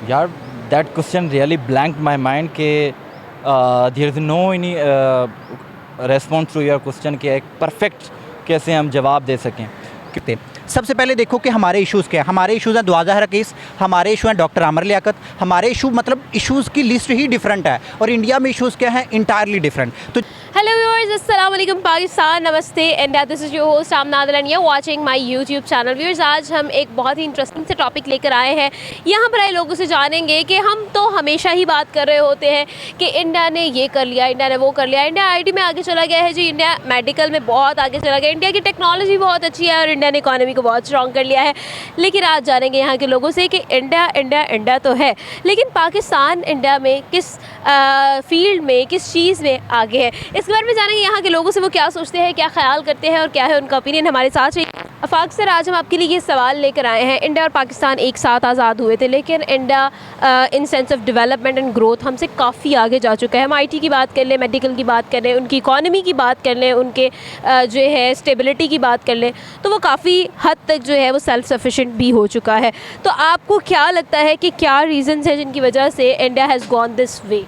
यार that question really blank my mind के there is no any response to your question कि एक perfect कैसे हम जवाब दे सकें। सकते। सबसे पहले देखो कि हमारे इश्यूज़ क्या है। हमारे इश्यूज़ हैं दुआ ज़हरा केस, हमारे इशू हैं डॉक्टर आमिर लियाकत, हमारे इशू मतलब इश्यूज़ की लिस्ट ही डिफरेंट है और इंडिया में इश्यूज़ क्या हैं इंटायरली डिफरेंट। तो हेलो व्यूअर्स, अस्सलाम वालेकुम पाकिस्तान, नमस्ते India. This is your host Aamna Adil and you are watching my YouTube channel. Viewers, आज हम एक बहुत ही इंटरेस्टिंग से टॉपिक लेकर आए हैं। यहाँ पर आए लोगों से जानेंगे कि हम तो हमेशा ही बात कर रहे होते हैं कि इंडिया ने ये कर लिया, इंडिया ने वो कर लिया, इंडिया आईटी में आगे चला गया है जी, इंडिया मेडिकल में बहुत आगे चला गया, इंडिया की टेक्नोलॉजी बहुत अच्छी है और इंडिया ने इकॉनमी को बहुत स्ट्रॉन्ग कर लिया है। लेकिन आज जानेंगे यहाँ के लोगों से कि इंडिया इंडिया इंडिया तो है, लेकिन पाकिस्तान इंडिया में किस फील्ड में, किस चीज़ में आगे है, इसके बारे में जानेंगे यहाँ के लोगों से। वो क्या सोचते हैं, क्या ख्याल करते हैं और क्या है उनका ओपिनियन। हमारे साथ रहिए। अफाक सर, आज हम आपके लिए ये सवाल लेकर आए हैं। इंडिया और पाकिस्तान एक साथ आज़ाद हुए थे, लेकिन India in sense of development and growth हमसे काफ़ी आगे जा चुका है। हम आईटी की बात कर लें, मेडिकल की बात कर लें, उनकी इकॉनमी की बात कर लें, उनके जो है स्टेबिलिटी की बात कर लें, तो वो काफ़ी हद तक जो है वो सेल्फ सफिशिएंट भी हो चुका है। तो आपको क्या लगता है कि क्या रीज़न्स हैं जिनकी वजह से India has gone this way?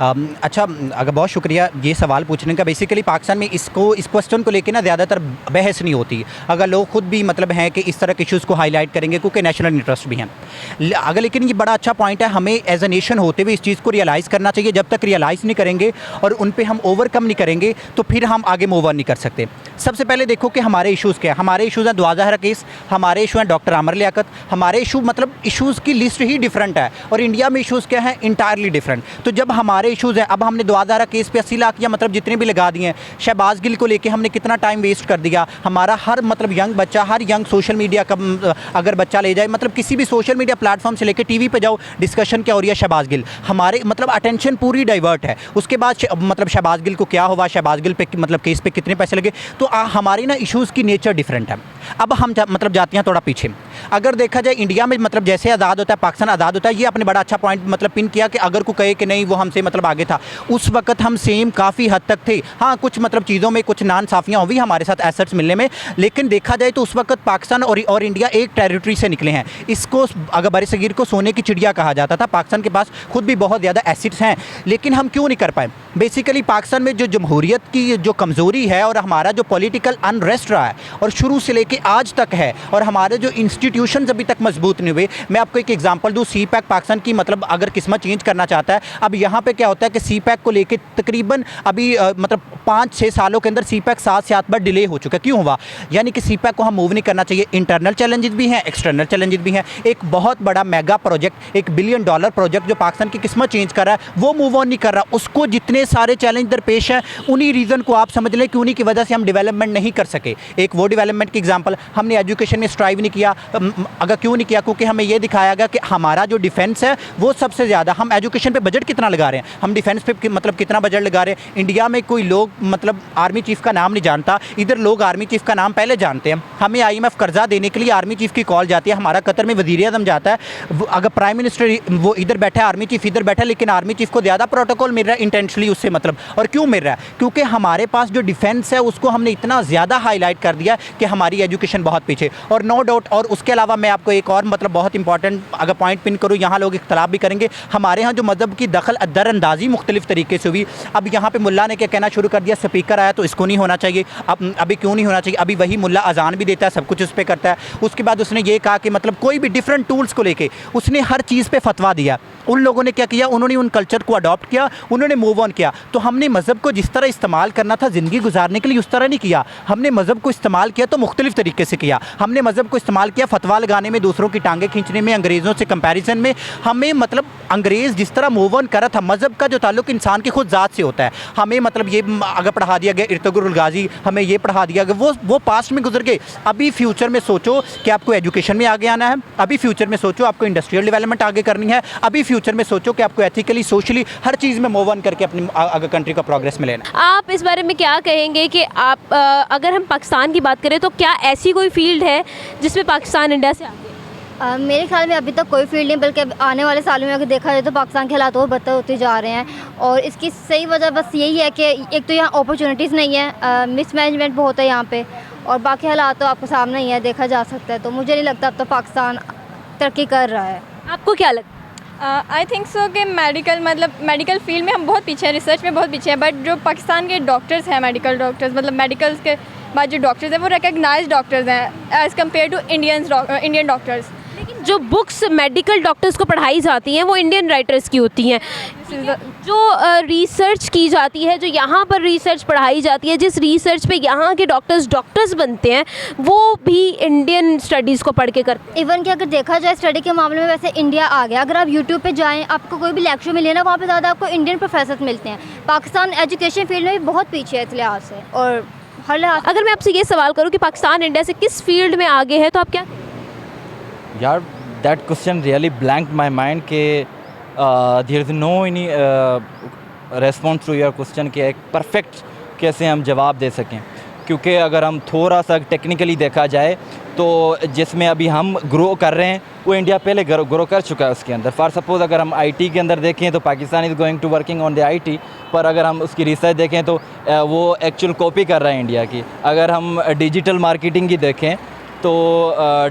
अच्छा, अगर बहुत शुक्रिया ये सवाल पूछने का। बेसिकली पाकिस्तान में इस क्वेश्चन को लेके ना ज़्यादातर बहस नहीं होती। अगर लोग खुद भी मतलब हैं कि इस तरह के इश्यूज़ को हाईलाइट करेंगे क्योंकि नेशनल इंटरेस्ट भी हैं। अगर लेकिन ये बड़ा अच्छा पॉइंट है, हमें एज ए नेशन होते हुए इस चीज़ को रियलाइज़ करना चाहिए। जब तक रियलाइज़ नहीं करेंगे और उन पर हम ओवरकम नहीं करेंगे तो फिर हम आगे मूव ऑन नहीं कर सकते। सबसे पहले देखो कि हमारे इश्यूज़ क्या है। हमारे इश्यूज़ हैं दुआ ज़हरा केस, हमारे इशू हैं डॉक्टर आमिर लियाकत, हमारे इशू मतलब इश्यूज़ की लिस्ट ही डिफरेंट है और इंडिया में इश्यूज़ क्या हैं इंटायरली डिफरेंट। तो जब हमारे इश्यूज़ हैं, अब हमने दुआ ज़हरा केस पे 80 लाख या मतलब जितने भी लगा दिए हैं, शहबाज गिल को लेके हमने कितना टाइम वेस्ट कर दिया। हमारा हर मतलब यंग बच्चा, हर यंग सोशल मीडिया का अगर बच्चा ले जाए, मतलब किसी भी सोशल मीडिया प्लेटफॉर्म से लेकर टीवी पे जाओ, डिस्कशन क्या हो रही है शहबाज गिल, हमारे मतलब अटेंशन पूरी डाइवर्ट है। उसके बाद मतलब शहबाज गिल को क्या हुआ, शहबाज गिल पे मतलब केस पे कितने पैसे लगे। तो हमारी ना इश्यूज़ की नेचर डिफरेंट है। अब हम मतलब जाते हैं थोड़ा पीछे। अगर देखा जाए इंडिया में मतलब जैसे आज़ाद होता है, पाकिस्तान आज़ाद होता है, ये आपने बड़ा अच्छा पॉइंट मतलब पिन किया कि अगर कोई कहे कि नहीं वो हमसे मतलब आगे था, उस वक्त हम सेम काफ़ी हद तक थे। हाँ, कुछ मतलब चीज़ों में कुछ नाइंसाफ़ियाँ हुई हमारे साथ एसेट्स मिलने में, लेकिन देखा जाए तो उस वक्त पाकिस्तान और इंडिया एक टेरिटरी से निकले हैं। इसको अगर बरसगीर को सोने की चिड़िया कहा जाता था। पाकिस्तान के पास खुद भी बहुत ज़्यादा एसेट्स हैं, लेकिन हम क्यों नहीं कर पाए। बेसिकली पाकिस्तान में जो जमहूरियत की जो कमज़ोरी है और हमारा जो पॉलिटिकल अनरेस्ट रहा है और शुरू से लेके आज तक है, और हमारे जो इंस्टीट्यूशंस अभी तक मजबूत नहीं हुए। मैं आपको एक एग्जांपल दूँ, सी पैक पाकिस्तान की मतलब अगर किस्मत चेंज करना चाहता है। अब यहाँ पे क्या होता है कि सी पैक को लेके तकरीबन अभी मतलब 5-6 सालों के अंदर सी पैक 7 से 8 बार डिले हो चुका है। क्यों हुआ? यानी कि सी पैक को हम मूव नहीं करना चाहिए। इंटरनल चैलेंजेस भी हैं, एक्सटर्नल चैलेंजेस भी हैं। एक बहुत बड़ा मेगा प्रोजेक्ट, $1 बिलियन प्रोजेक्ट जो पाकिस्तान की किस्मत चेंज कर रहा है, वो मूव ऑन नहीं कर रहा। उसको जितने सारे चैलेंज दरपेश हैं, उन्हीं रीज़न को आप समझ लें कि उन्हीं की वजह से हम डेवलपमेंट नहीं कर सके। एक वो डेवलपमेंट की एग्जांपल, हमने एजुकेशन में स्ट्राइव नहीं किया। अगर क्यों नहीं किया? क्योंकि हमें ये दिखाया गया कि हमारा जो डिफेंस है वो सबसे ज़्यादा, हम एजुकेशन पे बजट कितना लगा रहे हैं, हम डिफेंस पे मतलब कितना बजट लगा रहे हैं। इंडिया में कोई लोग मतलब आर्मी चीफ का नाम नहीं जानता, इधर लोग आर्मी चीफ का नाम पहले जानते हैं। हमें IMF कर्जा देने के लिए आर्मी चीफ की कॉल जाती है। हमारा कतर में वज़ीर आज़म जाता है, अगर प्राइम मिनिस्टर वो इधर बैठा है, आर्मी चीफ इधर बैठा है, लेकिन आर्मी चीफ को ज़्यादा प्रोटोकॉल मिल रहा है इंटेंशनली उससे मतलब। और क्यों मिल रहा है? क्योंकि हमारे पास जो डिफेंस है उसको हमने इतना ज़्यादा हाईलाइट कर दिया कि हमारी एजुकेशन बहुत पीछे। और नो डाउट, और उसके अलावा मैं आपको एक और मतलब बहुत इंपॉर्टेंट अगर पॉइंट पिन करूँ, यहाँ लोग इख्तलाफ भी करेंगे। हमारे यहाँ जो मज़हब की दखल दरअंदाजी मुख्तलिफ तरीके से हुई। अब यहाँ पे मुल्ला ने क्या कहना शुरू कर दिया, स्पीकर आया तो इसको नहीं होना चाहिए। अब अभी क्यों नहीं होना चाहिए? अभी वही मुल्ला अजान भी देता है, सब कुछ उस पर करता है। उसके बाद उसने ये कहा कि मतलब कोई भी डिफरेंट टूल्स को लेके उसने हर चीज़ पे फतवा दिया। उन लोगों ने क्या किया, उन्होंने उन कल्चर को अडॉप्ट किया, उन्होंने मूव ऑन किया। तो हमने मज़हब को जिस तरह इस्तेमाल करना था ज़िंदगी गुजारने के लिए, उस तरह नहीं किया। हमने मज़हब को इस्तेमाल किया तो मुख्तलिफ तरीके से किया। हमने मज़हब को इस्तेमाल किया फतवा लगाने में, दूसरों की टांगें खींचने में, अंग्रेज़ों से कंपैरिजन में। हमें मतलब अंग्रेज़ जिस तरह मूव ऑन करा था, मज़हब का जो ताल्लुक इंसान की खुद ज़ात से होता है। हमें मतलब ये अगर पढ़ा दिया गया इर्तुगरुल गाज़ी, हमें ये पढ़ा दिया गया, वो पास्ट में गुजर गए। अभी फ्यूचर में सोचो कि आपको एजुकेशन में आगे आना है। अभी फ्यूचर में सोचो आपको इंडस्ट्रियल डेवलपमेंट आगे करनी है। अभी फ्यूचर में सोचो कि आपको एथिकली, सोशली हर चीज़ में मूव ऑन करके अपनी अगर कंट्री का प्रोग्रेस में लेना। आप इस बारे में क्या कहेंगे कि आप अगर हम पाकिस्तान की बात करें तो क्या ऐसी कोई फील्ड है जिसमें पाकिस्तान इंडिया से आगे? मेरे ख्याल में अभी तक कोई फील्ड नहीं, बल्कि आने वाले सालों में अगर देखा जाए तो पाकिस्तान के हालात और बदतर होते जा रहे हैं। और इसकी सही वजह बस यही है कि एक तो यहाँ अपॉर्चुनिटीज़ नहीं है, मिसमैनेजमेंट बहुत है यहाँ पे, और बाकी हालात तो आपके सामने ही है, देखा जा सकता है। तो मुझे नहीं लगता अब तो पाकिस्तान तरक्की कर रहा है। आपको क्या लगता है? आई थिंक सो कि मेडिकल फील्ड में हम बहुत पीछे हैं, रिसर्च में बहुत पीछे हैं, बट जो पाकिस्तान के डॉक्टर्स हैं, मेडिकल डॉक्टर्स मतलब मेडिकल्स के बाद जो डॉक्टर्स हैं वो रिकग्नाइज्ड डॉक्टर्स हैं as compare to Indian doctors. लेकिन जो बुक्स मेडिकल डॉक्टर्स को पढ़ाई जाती हैं वो इंडियन राइटर्स की होती हैं, जो रिसर्च की जाती है, जो यहाँ पर रिसर्च पढ़ाई जाती है, जिस रिसर्च पे यहाँ के डॉक्टर्स बनते हैं वो भी इंडियन स्टडीज़ को पढ़ के करते हैं। इवन कि अगर देखा जाए स्टडी के मामले में वैसे इंडिया आ गया। अगर आप यूट्यूब पे जाएं, आपको कोई भी लेक्चर मिले ना, वहाँ पे ज़्यादा आपको इंडियन प्रोफेसर मिलते हैं। पाकिस्तान एजुकेशन फील्ड में भी बहुत पीछे है इस लिहाज से, और हर लिहाज। अगर मैं आपसे ये सवाल करूँ कि पाकिस्तान इंडिया से किस फील्ड में आगे है तो आप क्या यार that question really blank my mind के there is no any response to your question कि एक परफेक्ट कैसे हम जवाब दे सकें, क्योंकि अगर हम थोड़ा सा टेक्निकली देखा जाए तो जिसमें अभी हम ग्रो कर रहे हैं वो इंडिया पहले ग्रो कर चुका है उसके अंदर। फॉर सपोज़ अगर हम आईटी के अंदर देखें तो Pakistan is going to working on the IT, पर अगर हम उसकी रिसर्च देखें तो वो एक्चुअल कॉपी कर रहा है इंडिया की। अगर हम डिजिटल मार्केटिंग की देखें तो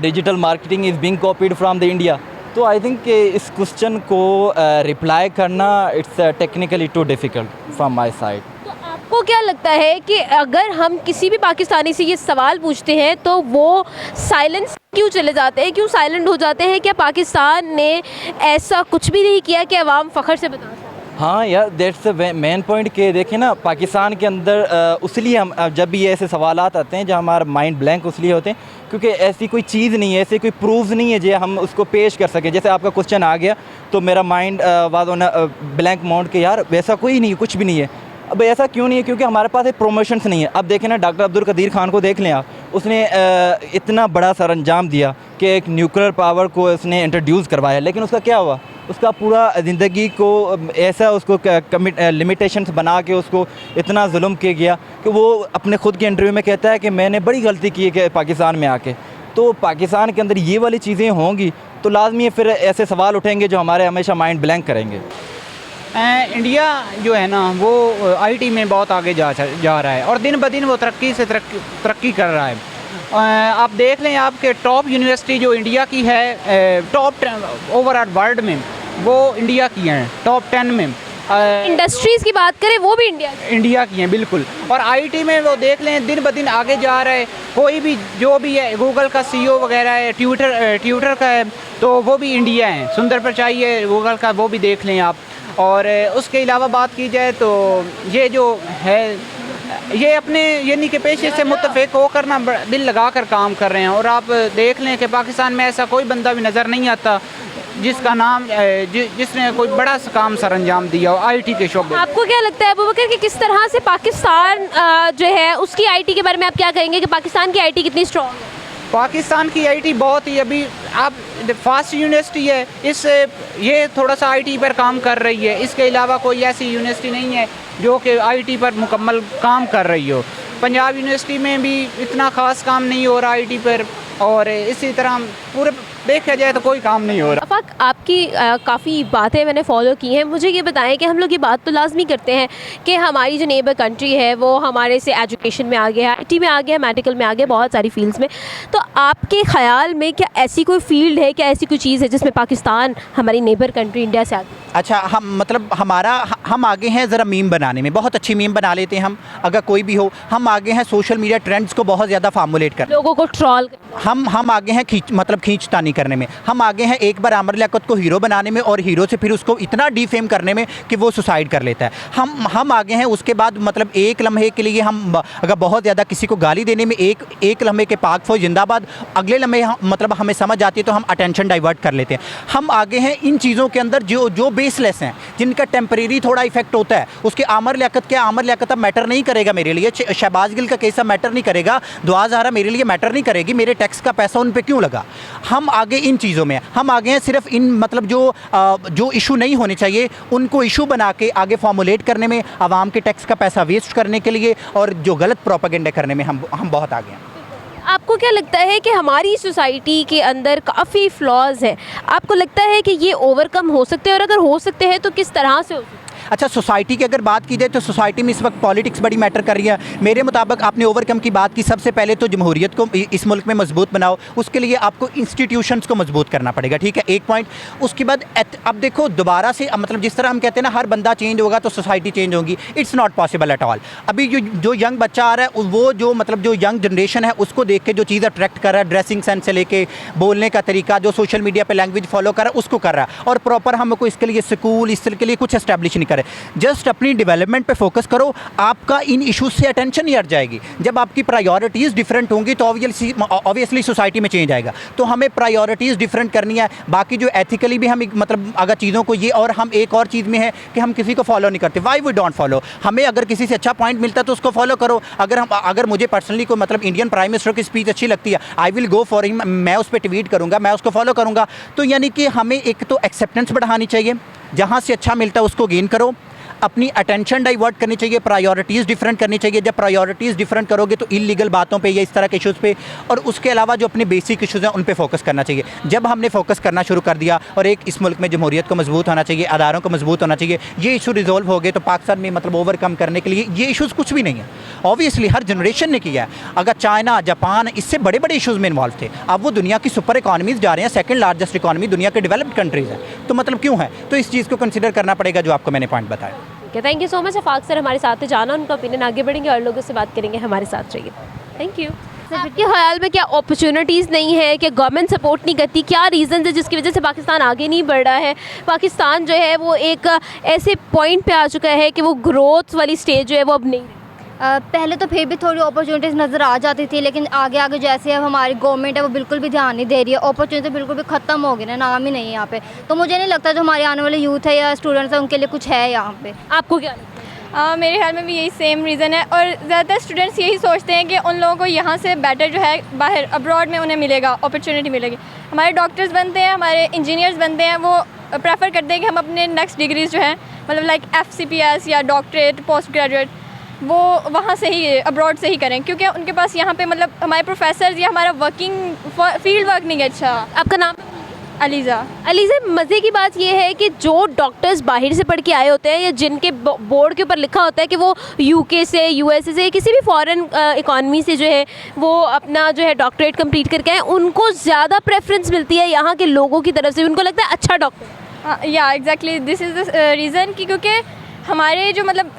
digital marketing is being copied from the India. तो आई थिंक कि इस क्वेश्चन को रिप्लाई करना it's technically too difficult from my side. तो आपको क्या लगता है कि अगर हम किसी भी पाकिस्तानी से ये सवाल पूछते हैं तो वो साइलेंस क्यों चले जाते हैं, क्यों साइलेंट हो जाते हैं? क्या पाकिस्तान ने ऐसा कुछ भी नहीं किया कि अवाम फ़ख्र से बता सके? हाँ यार दैट्स द मेन पॉइंट के देखें ना, पाकिस्तान के अंदर उसलिए हम जब भी ऐसे सवालात आते हैं जब हमारा माइंड ब्लैंक उसलिए होते हैं क्योंकि ऐसी कोई चीज़ नहीं है, ऐसे कोई प्रूफ नहीं है जो हम उसको पेश कर सकें। जैसे आपका क्वेश्चन आ गया तो मेरा mind was on blank mode के यार वैसा कोई नहीं है, कुछ भी नहीं है। अब ऐसा क्यों नहीं है? क्योंकि हमारे पास एक प्रमोशंस नहीं है। अब देखें ना, डॉक्टर अब्दुल कदीर खान को देख लें आप, उसने इतना बड़ा सरअंजाम दिया कि एक न्यूक्लियर पावर को उसने इंट्रोड्यूस करवाया, लेकिन उसका क्या हुआ? उसका पूरा ज़िंदगी को ऐसा उसको लिमिटेशंस बना के उसको इतना जुल्म किया गया कि वो अपने ख़ुद के इंटरव्यू में कहता है कि मैंने बड़ी गलती की है कि पाकिस्तान में आके। तो पाकिस्तान के अंदर ये वाली चीज़ें होंगी तो लाजमी फिर ऐसे सवाल उठेंगे जो हमारे हमेशा माइंड ब्लैंक करेंगे। इंडिया जो है ना वो आईटी में बहुत आगे जा रहा है और दिन ब दिन वो तरक्की कर रहा है। आप देख लें, आपके टॉप यूनिवर्सिटी जो इंडिया की है, टॉप ओवरऑल वर्ल्ड में वो इंडिया की हैं, टॉप 10 में। इंडस्ट्रीज़ की बात करें वो भी इंडिया की हैं बिल्कुल। और आईटी में वो देख लें दिन ब दिन आगे जा रहा है। कोई भी जो भी है, गूगल का सीईओ वगैरह है, ट्विटर का है, तो वो भी इंडिया है। सुंदर पिचाई है गूगल का, वो भी देख लें आप। और उसके अलावा बात की जाए तो ये जो है ये अपने यानी कि पेशे से मुत्तफ़िक होकर ना दिल लगा कर काम कर रहे हैं। और आप देख लें कि पाकिस्तान में ऐसा कोई बंदा भी नज़र नहीं आता जिसका नाम जिसने कोई बड़ा सा काम सर अंजाम दिया हो आईटी के शोबे। आपको क्या लगता है अबू बकर कि किस तरह से पाकिस्तान जो है उसकी आईटी के बारे में आप क्या कहेंगे कि पाकिस्तान की आईटी कितनी स्ट्रॉन्ग है? पाकिस्तान की आईटी बहुत ही अभी आप फास्ट यूनिवर्सिटी है, इस ये थोड़ा सा आईटी पर काम कर रही है। इसके अलावा कोई ऐसी यूनिवर्सिटी नहीं है जो कि आईटी पर मुकम्मल काम कर रही हो। पंजाब यूनिवर्सिटी में भी इतना ख़ास काम नहीं हो रहा आईटी पर, और इसी तरह पूरे देखा जाए तो कोई काम नहीं हो रहा। अफाक, आपकी काफ़ी बातें मैंने फॉलो की हैं। मुझे ये बताएं कि हम लोग ये बात तो लाजमी करते हैं कि हमारी जो नेबर कंट्री है वो हमारे से एजुकेशन में आगे है, आईटी में आगे है, मेडिकल में आगे, बहुत सारी फील्ड्स में। तो आपके ख़्याल में क्या ऐसी कोई फील्ड है, क्या ऐसी कोई चीज़ है जिसमें पाकिस्तान हमारी नेबर कंट्री इंडिया से आगे? अच्छा, हम आगे हैं ज़रा मीम बनाने में, बहुत अच्छी मीम बना लेते हैं हम। अगर कोई भी हो, हम आगे हैं सोशल मीडिया ट्रेंड्स को बहुत ज़्यादा फार्मुलेट कर, लोगों को ट्रॉल। हम आगे हैं खींचतानी करने में। हम आगे हैं एक बार आमिर लियाकत को हीरो बनाने में और हीरो से फिर उसको इतना डीफेम करने में कि वो सुसाइड कर लेता है। हम आगे हैं उसके बाद मतलब एक लम्हे के लिए हम अगर बहुत ज़्यादा किसी को गाली देने में एक लम्हे के पाक फौज जिंदाबाद, अगले लम्हे मतलब हमें समझ आती है तो हम अटेंशन डाइवर्ट कर लेते हैं। हम आगे हैं इन चीज़ों के अंदर जो बेसलेस हैं, जिनका टेम्परेरी थोड़ा इफेक्ट होता है। उसके आमिर लियाकत अब मैटर नहीं करेगा मेरे लिए, शहबाज गिल का केस अब मैटर नहीं करेगा, दुआ ज़हरा मेरे लिए मैटर नहीं करेगी, मेरे टैक्स का पैसा उन पे क्यों लगा। हम आगे इन चीज़ों में, हम आगे हैं सिर्फ इन मतलब जो इशू नहीं होने चाहिए उनको इशू बना के आगे फॉर्मुलेट करने में, आवाम के टैक्स का पैसा वेस्ट करने के लिए और जो गलत प्रोपेगेंडा करने में हम बहुत आगे हैं। आपको क्या लगता है कि हमारी सोसाइटी के अंदर काफ़ी फ्लॉज हैं? आपको लगता है कि ये ओवरकम हो सकते हैं, और अगर हो सकते हैं तो किस तरह से हो सकते हैं? अच्छा, सोसाइटी की अगर बात की जाए तो सोसाइटी में इस वक्त पॉलिटिक्स बड़ी मैटर कर रही है। मेरे मुताबिक आपने ओवरकम की बात की, सबसे पहले तो जमहूरियत को इस मुल्क में मजबूत बनाओ, उसके लिए आपको इंस्टीट्यूशंस को मजबूत करना पड़ेगा, ठीक है, एक पॉइंट। उसके बाद अब देखो दोबारा से मतलब जिस तरह हम कहते हैं ना, हर बंदा चेंज होगा तो सोसाइटी चेंज होगी, it's not possible at all. अभी जो यंग बच्चा आ रहा है, वो जो मतलब जो यंग जनरेशन है उसको देख के जो चीज़ अट्रैक्ट कर रहा है, ड्रेसिंग सेंस से लेके बोलने का तरीका, जो सोशल मीडिया पे लैंग्वेज फॉलो कर रहा है उसको कर रहा है, और प्रॉपर हमको इसके लिए स्कूल इसके लिए कुछ एस्टैब्लिश नहीं करे। जस्ट अपनी डेवलपमेंट पे फोकस करो, आपका इन इश्यूज से अटेंशन नहीं हट जाएगी। जब आपकी प्रायोरिटीज़ डिफरेंट होंगी तो ऑब्वियसली सोसाइटी में चेंज आएगा। तो हमें प्रायोरिटीज़ डिफरेंट करनी है। बाकी जो एथिकली भी हम मतलब अगर चीज़ों को ये, और हम एक और चीज़ में है कि हम किसी को फॉलो नहीं करते। Why we don't follow? हमें अगर किसी से अच्छा पॉइंट मिलता है तो उसको फॉलो करो। अगर मुझे पर्सनली कोई मतलब इंडियन प्राइम मिनिस्टर की स्पीच अच्छी लगती है, I will go for him, मैं उस पर ट्वीट करूँगा, मैं उसको फॉलो करूँगा। तो यानी कि हमें एक तो एक्सेप्टेंस बढ़ानी चाहिए, जहाँ से अच्छा मिलता है उसको गेन करो, अपनी अटेंशन डाइवर्ट करनी चाहिए, प्रायोरिटीज़ डिफरेंट करनी चाहिए। जब प्रायोरिटीज़ डिफरेंट करोगे तो इलीगल बातों पे या इस तरह के इश्यूज़ पे, और उसके अलावा जो अपने बेसिक इश्यूज़ हैं उन पे फोकस करना चाहिए। जब हमने फोकस करना शुरू कर दिया, और एक इस मुल्क में जमहूरियत को मजबूत होना चाहिए, अदारों को मजबूत होना चाहिए, ये इशू रिजॉल्व हो गए तो पाकिस्तान में मतलब ओवरकम करने के लिए ये इशूज़ कुछ भी नहीं है। ऑब्वियसली हर जनरेशन ने किया है। अगर चाइना, जापान इससे बड़े बड़े इशूज़ में इन्वॉल्व थे, अब वो दुनिया की सुपर इकॉनमीज़ जा रहे हैं, सेकंड लार्जेस्ट इकॉनमी दुनिया के डेवलप्ड कंट्रीज़ हैं। तो मतलब क्यों है? तो इस चीज़ को कंसिडर करना पड़ेगा जो आपको मैंने पॉइंट बताया। Thank you so much Afaq sir, हमारे साथ जाना, उनका ओपिनियन आगे बढ़ेंगे और लोगों से बात करेंगे। हमारे साथ रहिए। Thank you. आपके ख्याल में क्या अपॉर्चुनिटीज़ नहीं है, क्या गवर्नमेंट सपोर्ट नहीं करती, क्या रीज़न है जिसकी वजह से पाकिस्तान आगे नहीं बढ़ रहा है? पाकिस्तान जो है वो एक ऐसे पॉइंट पे आ चुका है कि वो ग्रोथ वाली स्टेज जो है वो अब नहीं। पहले तो फिर भी थोड़ी अपॉर्चुनिटीज़ नज़र आ जाती थी, लेकिन आगे आगे जैसे अब हमारी गवर्नमेंट है वो बिल्कुल भी ध्यान नहीं दे रही है। अपॉर्चुनिटी बिल्कुल भी ख़त्म हो गई ना, नाम ही नहीं है यहाँ पे। तो मुझे नहीं लगता जो हमारे आने वाले यूथ है या स्टूडेंट्स हैं उनके लिए कुछ है यहाँ पे। आपको क्या लगता है? मेरे ख्याल में भी यही सेम रीज़न है, और ज़्यादातर स्टूडेंट्स यही सोचते हैं कि उन लोगों को यहाँ से बेटर जो है बाहर अब्रॉड में उन्हें मिलेगा, अपॉर्चुनिटी मिलेगी। हमारे डॉक्टर्स बनते हैं, हमारे इंजीनियर्स बनते हैं, वो प्रेफर करते हैं कि हम अपने नेक्स्ट डिग्रीज़ जो हैं मतलब लाइक FCPS या डॉक्टरेट, पोस्ट ग्रेजुएट, वो वहाँ से ही अब्रॉड से ही करें, क्योंकि उनके पास यहाँ पे मतलब हमारे प्रोफेसर या हमारा वर्किंग फील्ड वर्क नहीं है अच्छा। आपका नाम? अलीज़ा। अलीज़ा, मज़े की बात यह है कि जो डॉक्टर्स बाहर से पढ़ के आए होते हैं या जिनके बोर्ड के ऊपर लिखा होता है कि वो UK से, USA से, किसी भी फॉरेन इकॉनमी से जो है वो अपना जो है डॉक्टरेट कंप्लीट करके आए, उनको ज़्यादा प्रेफरेंस मिलती है यहाँ के लोगों की तरफ से। उनको लगता है अच्छा डॉक्टर। या exactly, this is the reason कि क्योंकि हमारे जो मतलब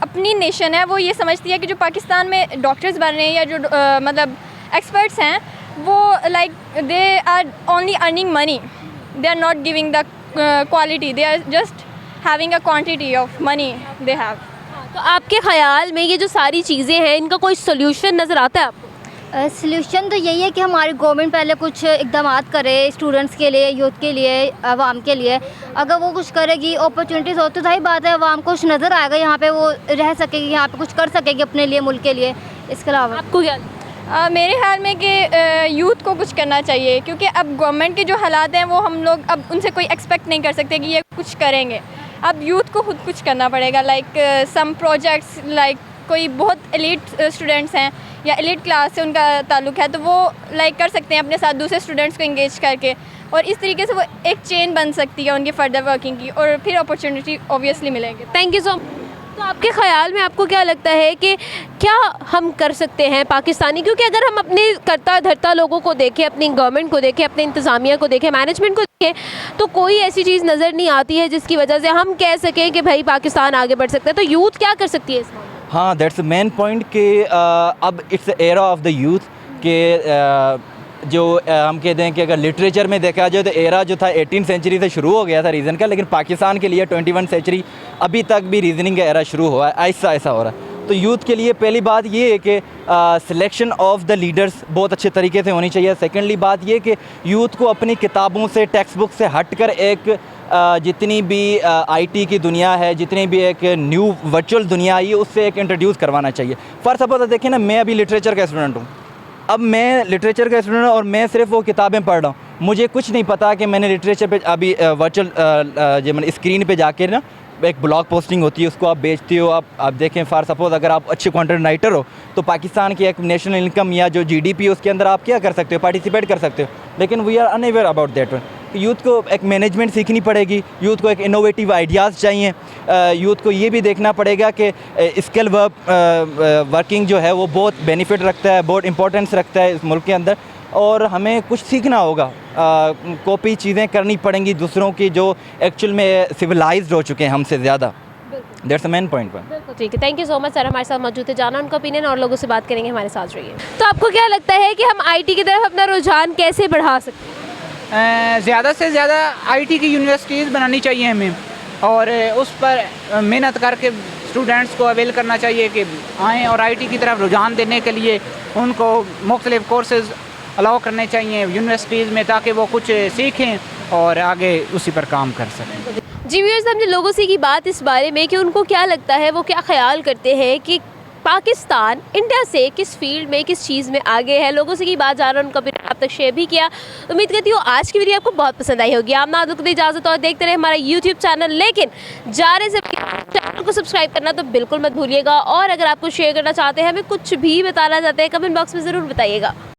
अपनी नेशन है वो ये समझती है कि जो पाकिस्तान में डॉक्टर्स बन रहे हैं या जो मतलब एक्सपर्ट्स हैं, वो like they are only earning money, they are not giving the quality, they are just having a quantity of money they have. तो आपके ख्याल में ये जो सारी चीज़ें हैं इनका कोई सोल्यूशन नज़र आता है आपको? सल्यूशन तो यही है कि हमारी गवर्नमेंट पहले कुछ इकदाम करे स्टूडेंट्स के लिए, यूथ के लिए, आवाम के लिए। अगर वो कुछ करेगी, अपॉर्चुनिटीज़ होती तो सही बात है, आवाम को कुछ नज़र आएगा, यहाँ पे वो रह सकेगी, यहाँ पे कुछ कर सकेगी अपने लिए, मुल्क के लिए। इसके अलावा आपको क्या? मेरे ख्याल में कि यूथ को कुछ करना चाहिए, क्योंकि अब गवर्नमेंट के जो हालात हैं वो हम लोग अब उनसे कोई एक्सपेक्ट नहीं कर सकते कि ये कुछ करेंगे। अब यूथ को खुद कुछ करना पड़ेगा, लाइक सम प्रोजेक्ट्स, लाइक कोई बहुत एलीट स्टूडेंट्स हैं या एलीट क्लास से उनका ताल्लुक़ है तो वो लाइक कर सकते हैं अपने साथ दूसरे स्टूडेंट्स को इंगेज करके, और इस तरीके से वो एक चेन बन सकती है उनकी फर्दर वर्किंग की, और फिर अपॉर्चुनिटी ऑब्वियसली मिलेंगे। Thank you so much. तो आपके ख्याल में आपको क्या लगता है कि क्या हम कर सकते हैं पाकिस्तानी? क्योंकि अगर हम अपने करता धरता लोगों को देखें, अपनी गवर्नमेंट को देखें, अपने इंतज़ामिया को देखें, मैनेजमेंट को देखें, तो कोई ऐसी चीज़ नज़र नहीं आती है जिसकी वजह से हम कह सकें कि भाई पाकिस्तान आगे बढ़ सकता है। तो यूथ क्या कर सकती है इसमें? हाँ, दैट्स मेन पॉइंट कि अब it's era of the youth के जो हम कहते हैं कि अगर लिटरेचर में देखा जाए तो एरा जो था 18th सेंचुरी से शुरू हो गया था रीज़न का, लेकिन पाकिस्तान के लिए 21st सेंचुरी अभी तक भी रीजनिंग का एरा शुरू हुआ है, ऐसा ऐसा हो रहा है। तो यूथ के लिए पहली बात ये है कि सिलेक्शन ऑफ द लीडर्स बहुत अच्छे तरीके से होनी चाहिए। सेकेंडली बात ये कि यूथ को अपनी किताबों से, टेक्स्ट बुक से हटकर एक जितनी भी IT की दुनिया है, जितनी भी एक न्यू वर्चुअल दुनिया आई है, उससे एक इंट्रोड्यूस करवाना चाहिए। फॉर सपोज देखिए ना, मैं अभी लिटरेचर का स्टूडेंट हूँ, अब मैं लिटरेचर का स्टूडेंट और मैं सिर्फ वो किताबें पढ़ रहा हूँ, मुझे कुछ नहीं पता कि मैंने लिटरेचर पे अभी वर्चुअल स्क्रीन पे जाके ना एक ब्लॉग पोस्टिंग होती है, उसको आप बेचते हो, आप देखें फॉर सपोज़ अगर आप अच्छे कंटेंट राइटर हो तो पाकिस्तान की एक नेशनल इनकम या जो जीडीपी है उसके अंदर आप क्या कर सकते हो, पार्टिसिपेट कर सकते हो। लेकिन we are unaware about that one. Youth को एक मैनेजमेंट सीखनी पड़ेगी, यूथ को एक इनोवेटिव आइडियाज़ चाहिए, यूथ को ये भी देखना पड़ेगा कि स्किल वर्किंग जो है वो बहुत बेनिफिट रखता है, बहुत इंपॉर्टेंस रखता है इस मुल्क के अंदर, और हमें कुछ सीखना होगा। कॉपी चीज़ें करनी पड़ेंगी दूसरों की जो एक्चुअल में सिविलाइज्ड हो चुके हैं हमसे ज़्यादा। That's the main point. बिल्कुल ठीक है, thank you so much sir, हमारे साथ मौजूद थे, जाना उनका ओपिनियन और लोगों से बात करेंगे, हमारे साथ रहिए। तो आपको क्या लगता है कि हम आईटी की तरफ अपना रुझान कैसे बढ़ा सकते हैं? ज़्यादा से ज़्यादा आईटी की यूनिवर्सिटीज़ बनानी चाहिए हमें, और उस पर मेहनत करके स्टूडेंट्स को अवेल करना चाहिए कि आएँ और आईटी की तरफ रुझान देने के लिए उनको मुख्तलिफ कोर्सेज़ अलाउ करने चाहिए यूनिवर्सिटीज़ में, ताकि वो कुछ सीखें और आगे उसी पर काम कर सकें। जी व्यूअर्स, हमने लोगों से की बात इस बारे में कि उनको क्या लगता है, वो क्या ख्याल करते हैं कि पाकिस्तान इंडिया से किस फील्ड में, किस चीज़ में आगे है। लोगों से की बात जाना, उनका भी आप तक शेयर भी किया। उम्मीद करती हूँ आज की वीडियो आपको बहुत पसंद आई होगी। आप ना को इजाज़त और देखते रहे हमारा यूट्यूब चैनल, लेकिन जाने से चैनल को सब्सक्राइब करना तो बिल्कुल मत भूलिएगा। और अगर आप कुछ शेयर करना चाहते हैं, हमें कुछ भी बताना चाहते हैं, कमेंट बॉक्स में ज़रूर बताइएगा।